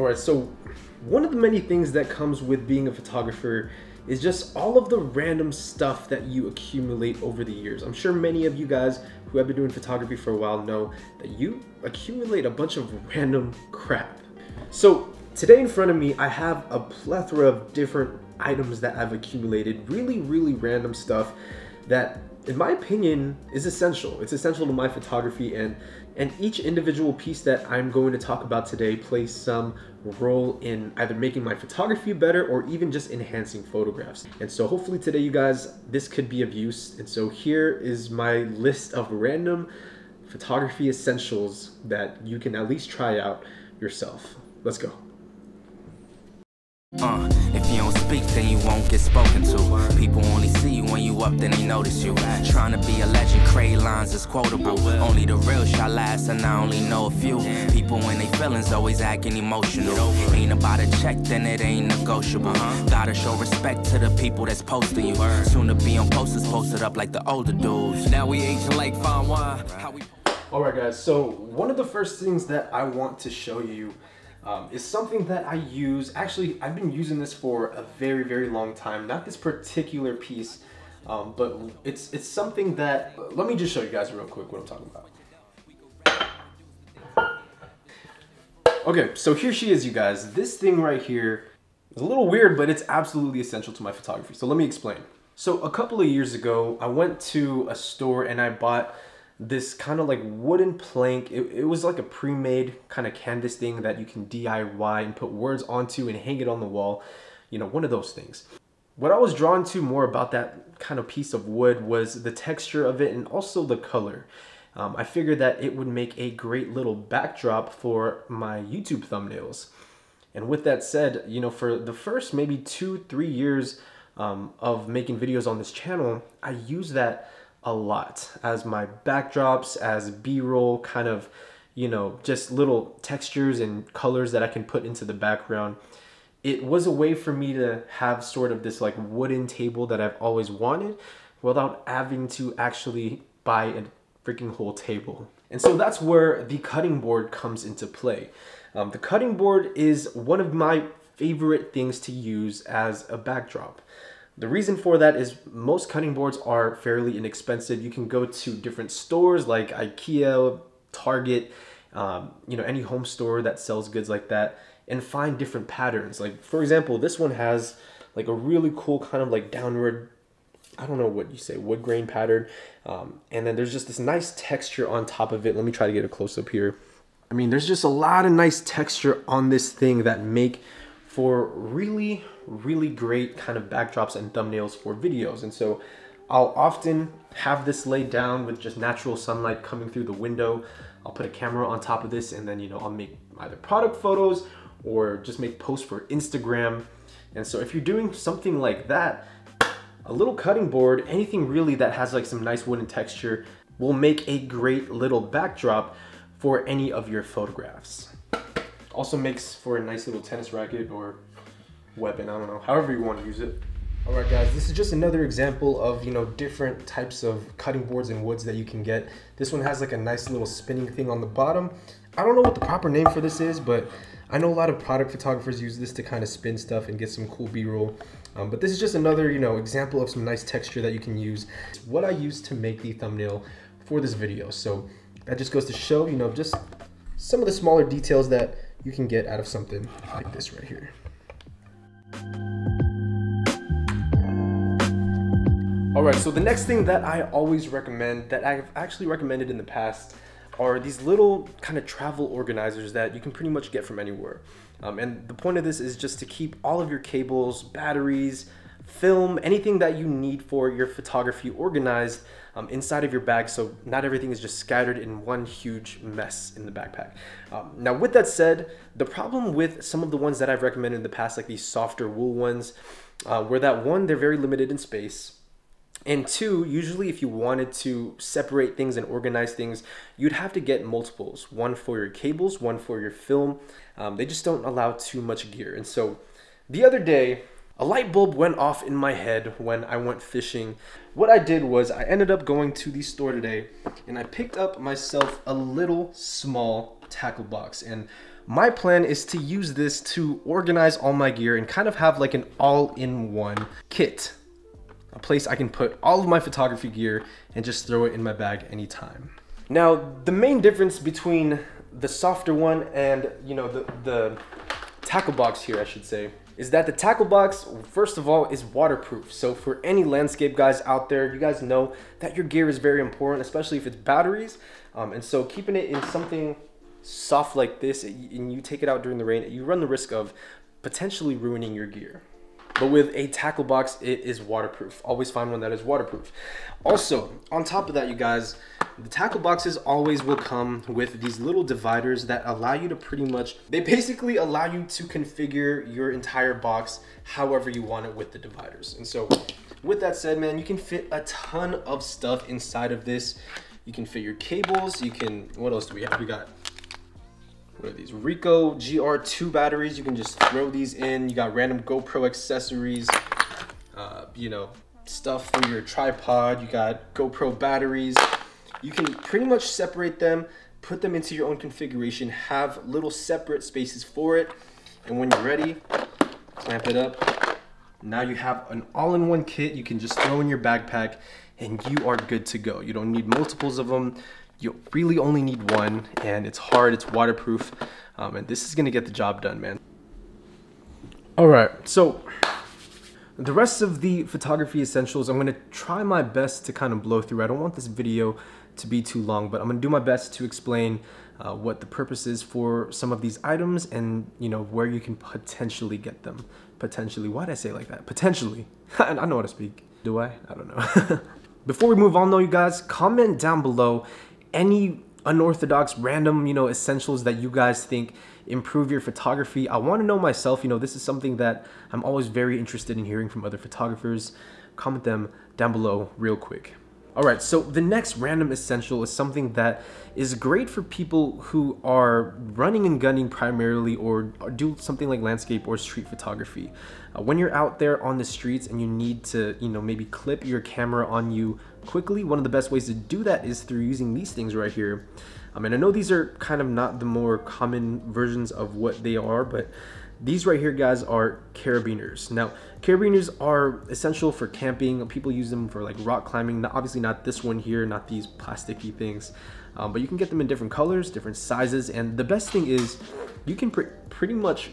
Alright, so one of the many things that comes with being a photographer is just all of the random stuff that you accumulate over the years. I'm sure many of you guys who have been doing photography for a while know that you accumulate a bunch of random crap. So today in front of me, I have a plethora of different items that I've accumulated, really random stuff that, in my opinion, is essential. It's essential to my photography, and each individual piece that I'm going to talk about today plays some role in either making my photography better or even just enhancing photographs. And so hopefully today, you guys, this could be of use. And so here is my list of random photography essentials that you can at least try out yourself. Let's go. If you don't speak, then you won't get spoken to. People only see you when you up, then they notice you. Trying to be a legend, create lines is quotable. Only the real shall last, and I only know a few. People when they feelings always acting emotional. Ain't about a check, then it ain't negotiable. Gotta show respect to the people that's posting you. Soon to be on posters posted up like the older dudes. Now we aging like fine wine. Alright guys, so one of the first things that I want to show you is something that I use. Actually, I've been using this for a very long time. Not this particular piece, but it's something that, let me just show you guys real quick what I'm talking about. Okay, so here she is, you guys. This thing right here is a little weird, but it's absolutely essential to my photography. So let me explain. So a couple of years ago, I went to a store and I bought this kind of like wooden plank. It was like a pre-made kind of canvas thing that you can DIY and put words onto and hang it on the wall. You know, one of those things. What I was drawn to more about that kind of piece of wood was the texture of it and also the color. I figured that it would make a great little backdrop for my YouTube thumbnails. And with that said, you know, for the first maybe 2-3 years of making videos on this channel, I used that a lot as my backdrops, as B-roll, kind of, you know, just little textures and colors that I can put into the background. It was a way for me to have sort of this like wooden table that I've always wanted without having to actually buy a freaking whole table. And so that's where the cutting board comes into play. The cutting board is one of my favorite things to use as a backdrop. The reason for that is most cutting boards are fairly inexpensive. You can go to different stores like IKEA, Target, you know, any home store that sells goods like that, and find different patterns. Like, for example, this one has like a really cool kind of like downward, I don't know what you say, wood grain pattern. And then there's just this nice texture on top of it. Let me try to get a close up here. I mean, there's just a lot of nice texture on this thing that make for really great kind of backdrops and thumbnails for videos. And so I'll often have this laid down with just natural sunlight coming through the window. I'll put a camera on top of this, and then, you know, I'll make either product photos or just make posts for Instagram. And so if you're doing something like that, a little cutting board, anything really that has like some nice wooden texture, will make a great little backdrop for any of your photographs. Also makes for a nice little tennis racket or weapon, I don't know, however you want to use it. All right guys, this is just another example of, you know, different types of cutting boards and woods that you can get. This one has like a nice little spinning thing on the bottom. I don't know what the proper name for this is, but I know a lot of product photographers use this to kind of spin stuff and get some cool B-roll. But this is just another, you know, example of some nice texture that you can use. It's what I used to make the thumbnail for this video. So that just goes to show, you know, just some of the smaller details that you can get out of something like this right here. All right, so the next thing that I always recommend, that I've actually recommended in the past, are these little kind of travel organizers that you can pretty much get from anywhere. And the point of this is just to keep all of your cables, batteries, film, anything that you need for your photography organized inside of your bag, so not everything is just scattered in one huge mess in the backpack. Now with that said, the problem with some of the ones that I've recommended in the past, like these softer wool ones, were that one, they're very limited in space, and two, usually if you wanted to separate things and organize things, you'd have to get multiples, one for your cables, one for your film. They just don't allow too much gear. And so the other day, a light bulb went off in my head when I went fishing. What I did was I ended up going to the store today and I picked up myself a little small tackle box. And my plan is to use this to organize all my gear and kind of have like an all-in-one kit. A place I can put all of my photography gear and just throw it in my bag anytime. Now, the main difference between the softer one and, you know, the tackle box here, I should say, is that the tackle box, first of all, is waterproof. So for any landscape guys out there, you guys know that your gear is very important, especially if it's batteries. And so keeping it in something soft like this, and you take it out during the rain, you run the risk of potentially ruining your gear. But with a tackle box, it is waterproof. Always find one that is waterproof. Also, on top of that, you guys, the tackle boxes always will come with these little dividers that allow you to pretty much, they basically allow you to configure your entire box however you want it with the dividers. And so with that said, man, you can fit a ton of stuff inside of this. You can fit your cables. You can, what else do we have? We got, what are these? Ricoh GR2 batteries. You can just throw these in. You got random GoPro accessories, you know, stuff for your tripod. You got GoPro batteries. You can pretty much separate them, put them into your own configuration, have little separate spaces for it. And when you're ready, clamp it up. Now you have an all-in-one kit you can just throw in your backpack and you are good to go. You don't need multiples of them. You really only need one, and it's hard, it's waterproof, and this is gonna get the job done, man. All right, so the rest of the photography essentials, I'm gonna try my best to kind of blow through. I don't want this video to be too long, but I'm gonna do my best to explain what the purpose is for some of these items and, you know, where you can potentially get them. Potentially, why'd I say it like that? Potentially, I know how to speak. Do I? I don't know. Before we move on though, you guys, comment down below any unorthodox, random, you know, essentials that you guys think improve your photography. I want to know myself, you know, this is something that I'm always very interested in hearing from other photographers. Comment them down below real quick. All right, so the next random essential is something that is great for people who are running and gunning primarily, or do something like landscape or street photography. When you're out there on the streets and you need to, you know, maybe clip your camera on you quickly, one of the best ways to do that is through using these things right here. And I know these are kind of not the more common versions of what they are, but these right here, guys, are carabiners. Now, carabiners are essential for camping. People use them for like rock climbing. Obviously not this one here, not these plasticky things, but you can get them in different colors, different sizes. And the best thing is you can pretty much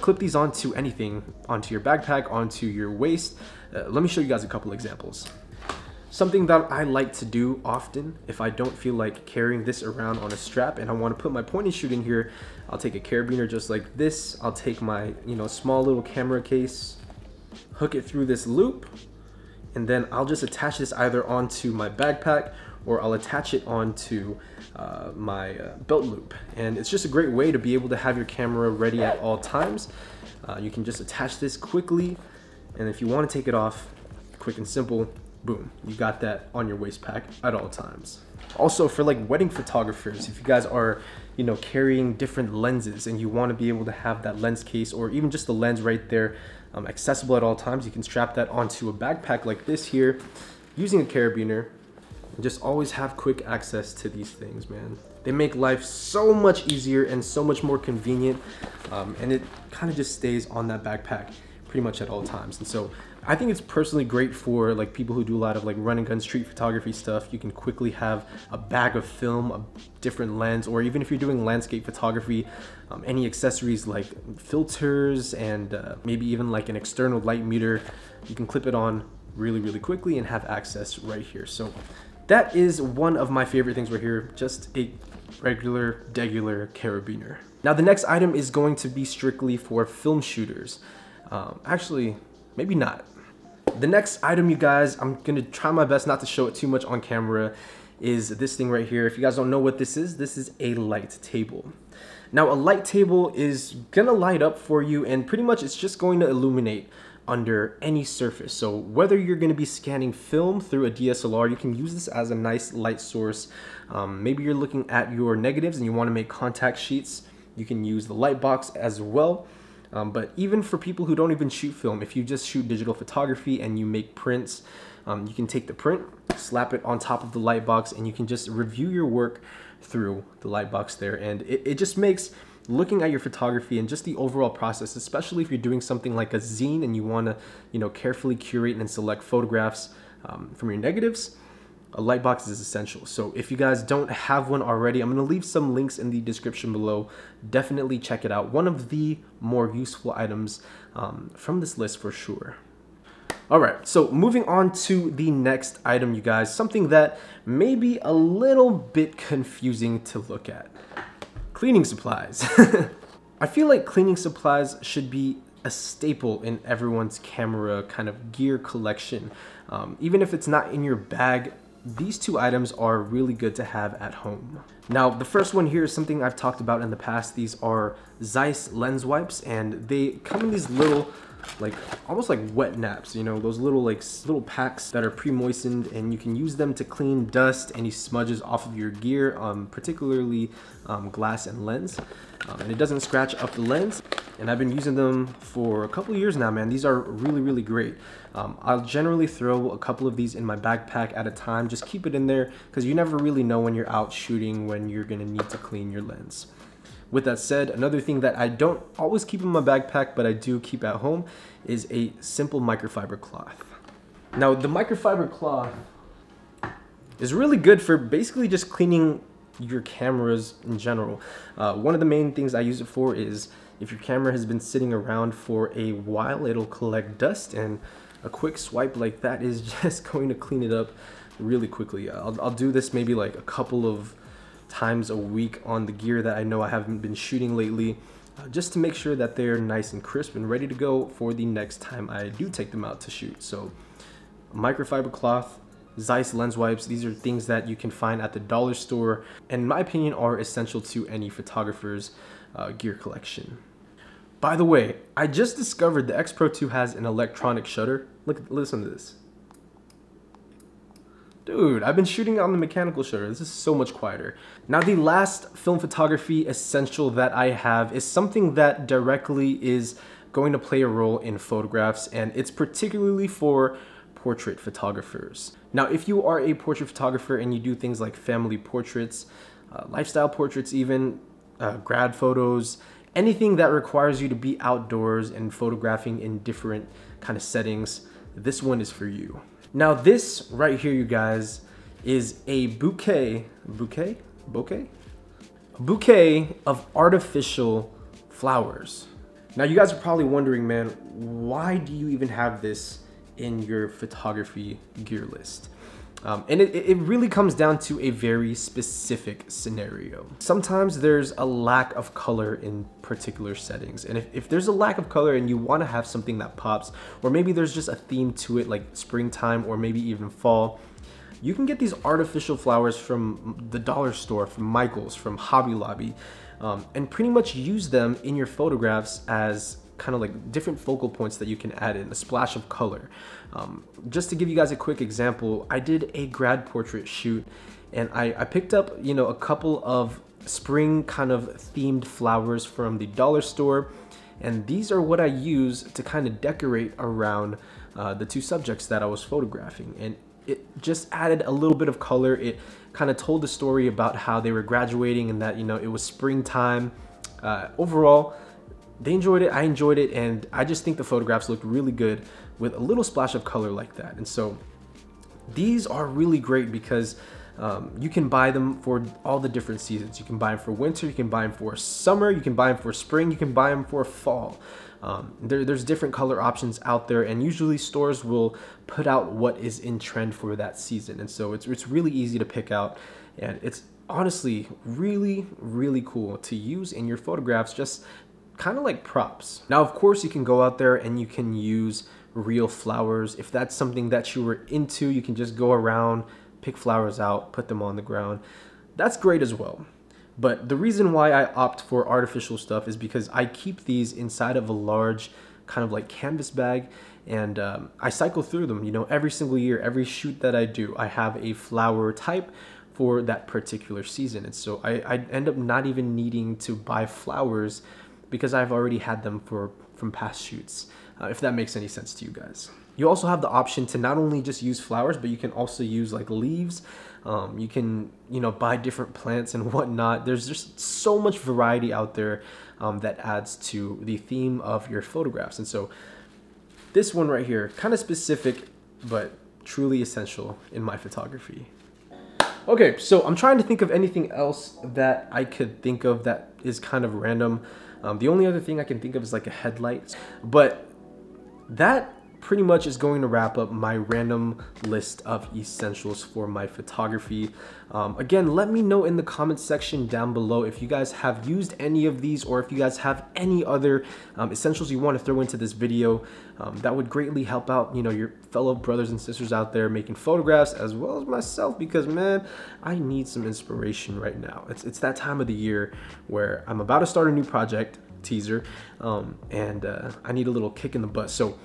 clip these onto anything, onto your backpack, onto your waist. Let me show you guys a couple examples. Something that I like to do often, if I don't feel like carrying this around on a strap and I want to put my point and shoot in here, I'll take a carabiner just like this. I'll take my, you know, small little camera case, hook it through this loop, and then I'll just attach this either onto my backpack or I'll attach it onto my belt loop. And it's just a great way to be able to have your camera ready at all times. You can just attach this quickly, and if you want to take it off, quick and simple, boom, you got that on your waist pack at all times. Also, for like wedding photographers, if you guys are, you know, carrying different lenses and you want to be able to have that lens case or even just the lens right there accessible at all times, you can strap that onto a backpack like this here using a carabiner and just always have quick access to these things, man. They make life so much easier and so much more convenient, and it kind of just stays on that backpack pretty much at all times. And so I think it's personally great for like people who do a lot of like run and gun street photography stuff. You can quickly have a bag of film, a different lens, or even if you're doing landscape photography, any accessories like filters and maybe even like an external light meter, you can clip it on really quickly and have access right here. So that is one of my favorite things right here, just a regular carabiner. Now the next item is going to be strictly for film shooters. Actually, maybe not. The next item, you guys, I'm gonna try my best not to show it too much on camera, is this thing right here. If you guys don't know what this is a light table. Now a light table is gonna light up for you, and pretty much it's just going to illuminate under any surface. So whether you're gonna be scanning film through a DSLR, you can use this as a nice light source. Maybe you're looking at your negatives and you wanna make contact sheets, you can use the light box as well. But even for people who don't even shoot film, if you just shoot digital photography and you make prints, you can take the print, slap it on top of the light box, and you can just review your work through the light box there. And it just makes looking at your photography and just the overall process, especially if you're doing something like a zine and you want to, you know, carefully curate and select photographs from your negatives, a light box is essential. So if you guys don't have one already, I'm going to leave some links in the description below. Definitely check it out. One of the more useful items from this list for sure. All right, so moving on to the next item, you guys, something that may be a little bit confusing to look at. Cleaning supplies. I feel like cleaning supplies should be a staple in everyone's camera kind of gear collection. Even if it's not in your bag, these two items are really good to have at home. Now, the first one here is something I've talked about in the past. These are Zeiss lens wipes, and they come in these little, like almost like wet naps, you know, those little little packs that are pre-moistened, and you can use them to clean dust, any smudges off of your gear, particularly glass and lens, and it doesn't scratch up the lens. And I've been using them for a couple of years now, man. These are really great. I'll generally throw a couple of these in my backpack at a time. Just keep it in there because you never really know when you're out shooting when you're gonna need to clean your lens. With that said, another thing that I don't always keep in my backpack, but I do keep at home, is a simple microfiber cloth. Now, the microfiber cloth is really good for basically just cleaning your cameras in general. One of the main things I use it for is if your camera has been sitting around for a while, it'll collect dust, and a quick swipe like that is just going to clean it up really quickly. I'll do this maybe like a couple of times a week on the gear that I know I haven't been shooting lately, just to make sure that they're nice and crisp and ready to go for the next time I do take them out to shoot. So microfiber cloth, Zeiss lens wipes, these are things that you can find at the dollar store, and in my opinion are essential to any photographer's gear collection. By the way, I just discovered the X Pro 2 has an electronic shutter. Listen to this. Dude, I've been shooting on the mechanical shutter. This is so much quieter. Now, the last film photography essential that I have is something that directly is going to play a role in photographs, and it's particularly for portrait photographers. Now, if you are a portrait photographer and you do things like family portraits, lifestyle portraits even, grad photos, anything that requires you to be outdoors and photographing in different kind of settings, this one is for you. Now, this right here, you guys, is a bouquet of artificial flowers. Now, you guys are probably wondering, man, why do you even have this in your photography gear list? And it really comes down to a very specific scenario. Sometimes there's a lack of color in particular settings. And if there's a lack of color and you want to have something that pops, or maybe there's just a theme to it like springtime or maybe even fall, you can get these artificial flowers from the dollar store, from Michael's, from Hobby Lobby, and pretty much use them in your photographs as kind of like different focal points that you can add in, a splash of color. Just to give you guys a quick example, I did a grad portrait shoot, and I picked up, you know, a couple of spring kind of themed flowers from the dollar store, and these are what I use to kind of decorate around the two subjects that I was photographing. And it just added a little bit of color. It kind of told the story about how they were graduating and that, you know, it was springtime. Overall, they enjoyed it, I enjoyed it, and I just think the photographs looked really good with a little splash of color like that. And so these are really great because you can buy them for all the different seasons. You can buy them for winter, you can buy them for summer, you can buy them for spring, you can buy them for fall. There's different color options out there, and usually stores will put out what is in trend for that season. And so it's really easy to pick out, and it's honestly really cool to use in your photographs, just kind of like props. Now, of course, you can go out there and you can use real flowers. If that's something that you were into, you can just go around, pick flowers out, put them on the ground. That's great as well. But the reason why I opt for artificial stuff is because I keep these inside of a large kind of like canvas bag, and I cycle through them, you know, every single year. Every shoot that I do, I have a flower type for that particular season. And so I end up not even needing to buy flowers because I've already had them from past shoots. if that makes any sense to you guys. You also have the option to not only just use flowers, but you can also use like leaves. You can, you know, buy different plants and whatnot. There's just so much variety out there that adds to the theme of your photographs. And so this one right here, kind of specific, but truly essential in my photography. Okay, so I'm trying to think of anything else that I could think of that is kind of random. The only other thing I can think of is like a headlight, but that pretty much is going to wrap up my random list of essentials for my photography. Again, let me know in the comment section down below if you guys have used any of these, or if you guys have any other essentials you want to throw into this video. That would greatly help out, you know, your fellow brothers and sisters out there making photographs, as well as myself, because man, I need some inspiration right now. It's that time of the year where I'm about to start a new project, teaser, and I need a little kick in the butt. So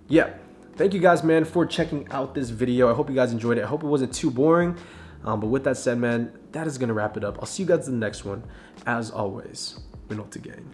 yeah, thank you guys, man, for checking out this video. I hope you guys enjoyed it. I hope it wasn't too boring. But with that said, man, that is gonna wrap it up. I'll see you guys in the next one. As always, Minolta Gang.